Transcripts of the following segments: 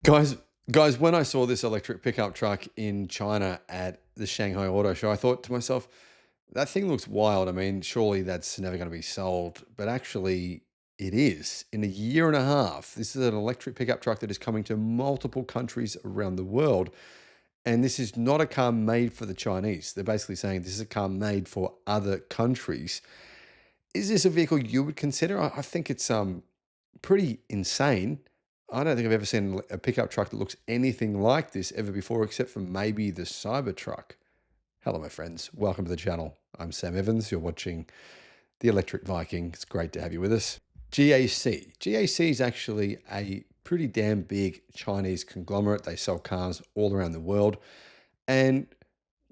Guys, guys, when I saw this electric pickup truck in China at the Shanghai Auto Show, I thought to myself, that thing looks wild. I mean, surely that's never going to be sold, but actually it is. In a year and a half, this is an electric pickup truck that is coming to multiple countries around the world. And this is not a car made for the Chinese. They're basically saying this is a car made for other countries. Is this a vehicle you would consider? I think it's pretty insane. I don't think I've ever seen a pickup truck that looks anything like this ever before, except for maybe the Cybertruck. Hello, my friends. Welcome to the channel. I'm Sam Evans. You're watching the Electric Viking. It's great to have you with us. GAC. GAC is actually a pretty damn big Chinese conglomerate. They sell cars all around the world. And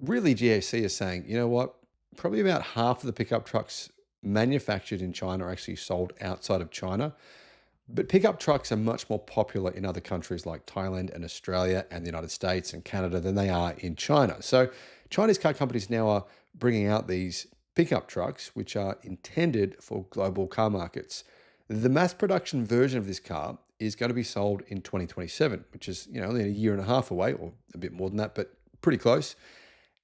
really, GAC is saying, you know what? Probably about half of the pickup trucks manufactured in China are actually sold outside of China. But pickup trucks are much more popular in other countries like Thailand and Australia and the United States and Canada than they are in China. So Chinese car companies now are bringing out these pickup trucks, which are intended for global car markets. The mass production version of this car is going to be sold in 2027, which is, only a year and a half away, or a bit more than that, but pretty close.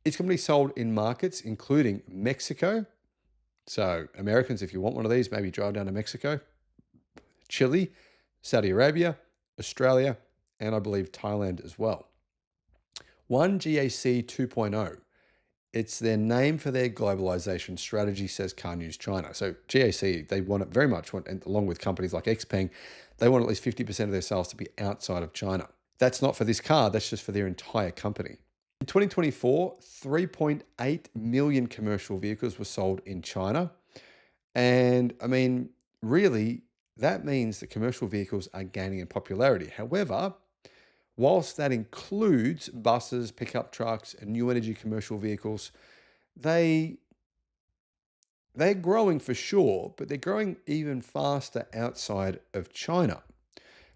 It's going to be sold in markets including Mexico. So Americans, if you want one of these, maybe drive down to Mexico, Chile, Saudi Arabia, Australia, and I believe Thailand as well. One GAC 2.0. It's their name for their globalization strategy, says Car News China. So GAC, they want it very much, and along with companies like XPeng, they want at least 50% of their sales to be outside of China. That's not for this car, that's just for their entire company. In 2024, 3.8 million commercial vehicles were sold in China. And I mean, really, that means that commercial vehicles are gaining in popularity. However, whilst that includes buses, pickup trucks, and new energy commercial vehicles, they're growing for sure, but they're growing even faster outside of China.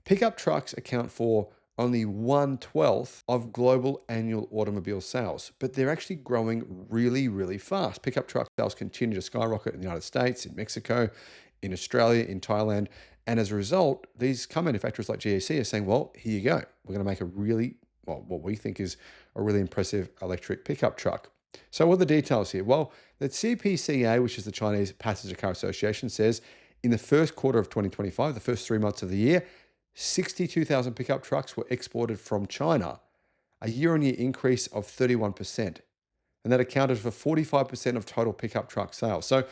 Pickup trucks account for only 1/12 of global annual automobile sales, but they're actually growing really, really fast. Pickup truck sales continue to skyrocket in the United States, in Mexico, in Australia, in Thailand. And as a result, these car manufacturers like GAC are saying, well, here you go. We're going to make a really, well, what we think is a really impressive electric pickup truck. So what are the details here? Well, the CPCA, which is the Chinese Passenger Car Association, says in the first quarter of 2025, the first 3 months of the year, 62,000 pickup trucks were exported from China, a year-on-year increase of 31%. And that accounted for 45% of total pickup truck sales. So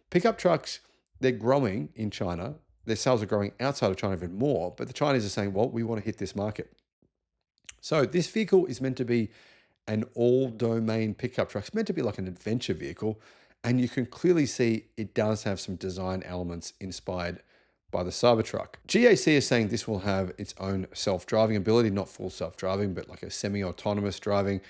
pickup trucks, they're growing in China. Their sales are growing outside of China even more, but the Chinese are saying, well, we want to hit this market. So this vehicle is meant to be an all-domain pickup truck. It's meant to be like an adventure vehicle, and you can clearly see it does have some design elements inspired by the Cybertruck. GAC is saying this will have its own self-driving ability, not full self-driving, but like a semi-autonomous driving.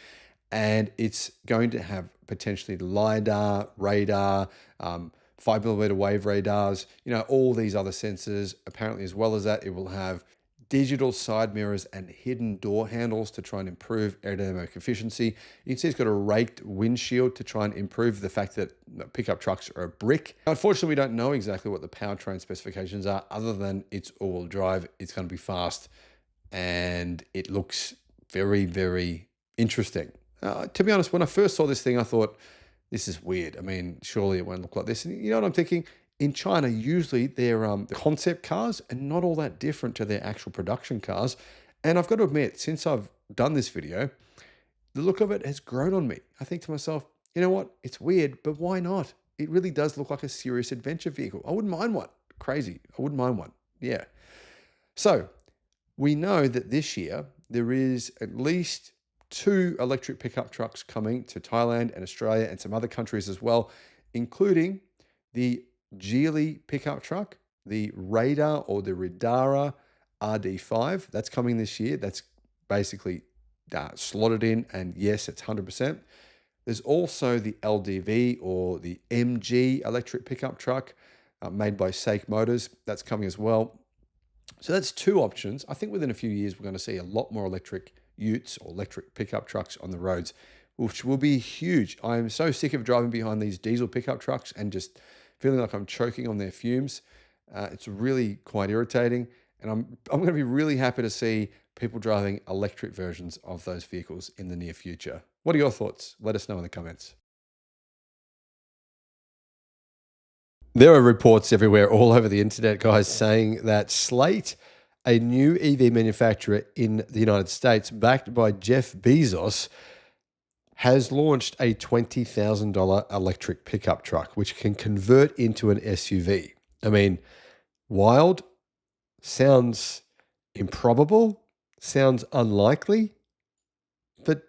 And it's going to have potentially LiDAR, radar, 5mm wave radars, all these other sensors. Apparently, as well as that, it will have digital side mirrors and hidden door handles to try and improve aerodynamic efficiency. You can see it's got a raked windshield to try and improve the fact that pickup trucks are a brick. Unfortunately, we don't know exactly what the powertrain specifications are, other than it's all-wheel drive, it's going to be fast, and it looks very, very interesting. To be honest, when I first saw this thing, I thought, this is weird. I mean, surely it won't look like this. And you know what I'm thinking? In China, usually they're concept cars and not all that different to their actual production cars. And I've got to admit, since I've done this video, the look of it has grown on me. I think to myself, you know what? It's weird, but why not? It really does look like a serious adventure vehicle. I wouldn't mind one. Crazy. I wouldn't mind one. Yeah. So we know that this year there is at least 2 electric pickup trucks coming to Thailand and Australia and some other countries as well, including the Geely pickup truck, the Radar or the Radara RD5. That's coming this year. That's basically slotted in, and yes, it's 100%. There's also the LDV or the MG electric pickup truck made by SAIC Motors. That's coming as well. So that's 2 options. I think within a few years, we're going to see a lot more electric utes or electric pickup trucks on the roads, which will be huge. I'm so sick of driving behind these diesel pickup trucks and just feeling like I'm choking on their fumes. It's really quite irritating. And I'm going to be really happy to see people driving electric versions of those vehicles in the near future. What are your thoughts? Let us know in the comments. There are reports everywhere, all over the internet, guys, saying that Slate, a new EV manufacturer in the United States, backed by Jeff Bezos, has launched a $20,000 electric pickup truck, which can convert into an SUV. I mean, wild, sounds improbable, sounds unlikely, but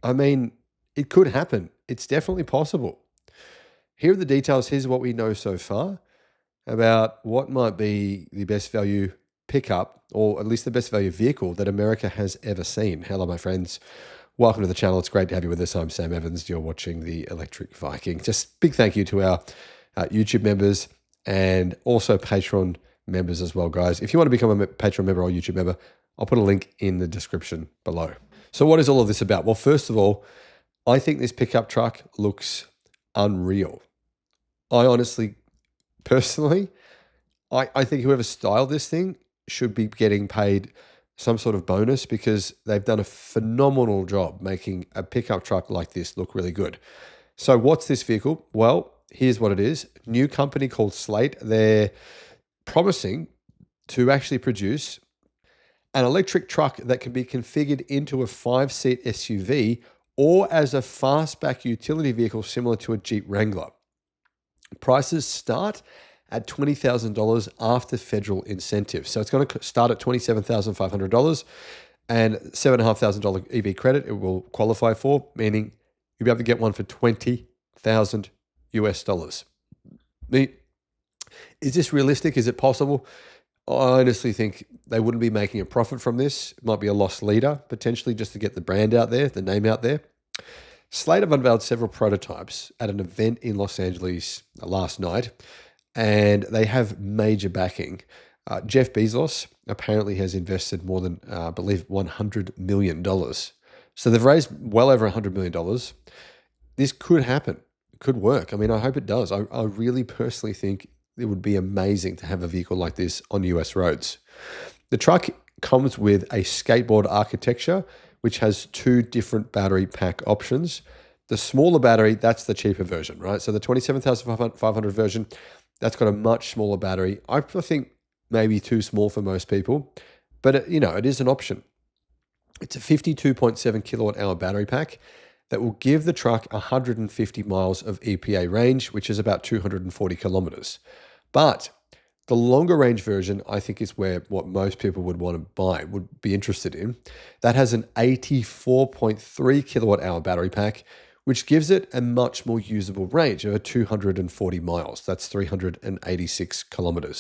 I mean, it could happen. It's definitely possible. Here are the details. Here's what we know so far about what might be the best value pickup, or at least the best value vehicle that America has ever seen. Hello, my friends. Welcome to the channel. It's great to have you with us. I'm Sam Evans. You're watching the Electric Viking. Just big thank you to our YouTube members and also Patreon members as well, guys. If you want to become a Patreon member or YouTube member, I'll put a link in the description below. So what is all of this about? Well, first of all, I think this pickup truck looks unreal. I honestly, personally, I think whoever styled this thing should be getting paid some sort of bonus, because they've done a phenomenal job making a pickup truck like this look really good. So what's this vehicle? Well, here's what it is. New company called Slate. They're promising to actually produce an electric truck that can be configured into a 5-seat SUV or as a fastback utility vehicle similar to a Jeep Wrangler. Prices start at $20,000 after federal incentives. So it's going to start at $27,500 and $7,500 EV credit it will qualify for, meaning you'll be able to get one for $20,000 US. Is this realistic? Is it possible? I honestly think they wouldn't be making a profit from this. It might be a lost leader, potentially, just to get the brand out there, the name out there. Slate have unveiled several prototypes at an event in Los Angeles last night, and they have major backing. Jeff Bezos apparently has invested more than, I believe, $100 million. So they've raised well over $100 million. This could happen. It could work. I mean, I hope it does. I really personally think it would be amazing to have a vehicle like this on US roads. The truck comes with a skateboard architecture, which has 2 different battery pack options. The smaller battery, that's the cheaper version, right? So the 27,500 version, that's got a much smaller battery. I think maybe too small for most people, but it is an option. It's a 52.7 kilowatt hour battery pack that will give the truck 150 miles of EPA range, which is about 240 kilometers. But the longer range version, I think, is what most people would want to buy, would be interested in. That has an 84.3 kilowatt hour battery pack, which gives it a much more usable range of 240 miles. That's 386 kilometers.